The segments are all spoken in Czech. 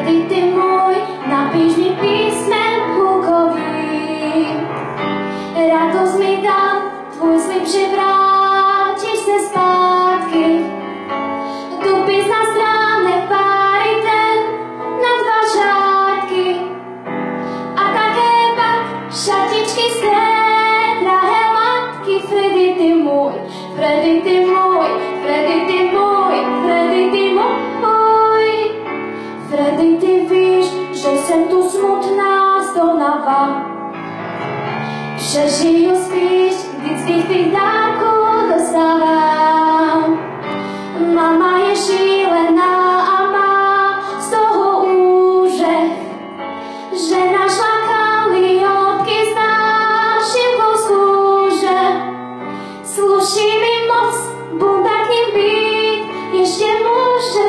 Freddy, ty můj, napiš mi písmem plukový. Radost mi dám, tvůj slib, že vrátíš se zpátky. Dopis na stránek páry ten na 2 řádky. A také pak šatičky z té drahé matky. Freddy, ty můj, Freddy, ty můj, Freddy, ty můj, Freddy, ty můj. Freddy, ty víš, že jsem tu smutná zdolava. Přežiju spíš, vždycky těch dárků dostávám. Mama je šílená a má z toho úžeh, že našla kaliotky s nášivkou z kůže. Sluší mi moc, bunda k ním být, ještě může.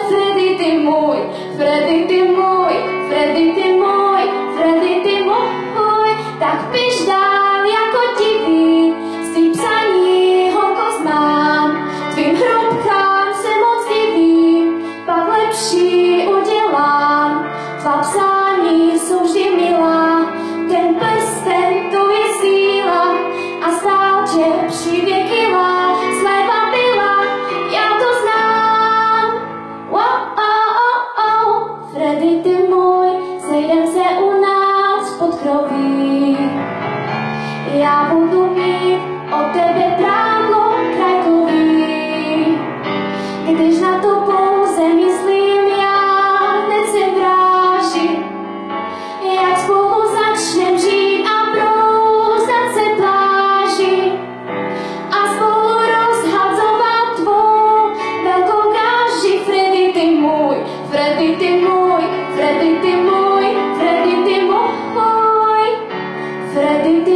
Freddy, ty můj, Freddy, ty můj, Freddy, ty můj, Freddy, ty můj. Tak piš dál jako divý, z tvých psaní holko znám. Tvým hrubkám se moc divím, pak lepší udělám. Tvá psání jsou vždy milá, ten prsten, to je síla. A stál tě přivěkila, slépa byla, já to znám. Freddy, ty můj, sejdem se u nás pod kroví. Já budu mít od tebe prádlo krajkový. Když na to pouze myslím, já hned se vrážím. Jak spolu začnem žít a brouzdat se pláži. A spolu rozhadzovat tvou velkou gáži. Freddy, ty můj, Freddy, ty můj, Freddy, ty můj, Freddy, ty můj, Freddy, ty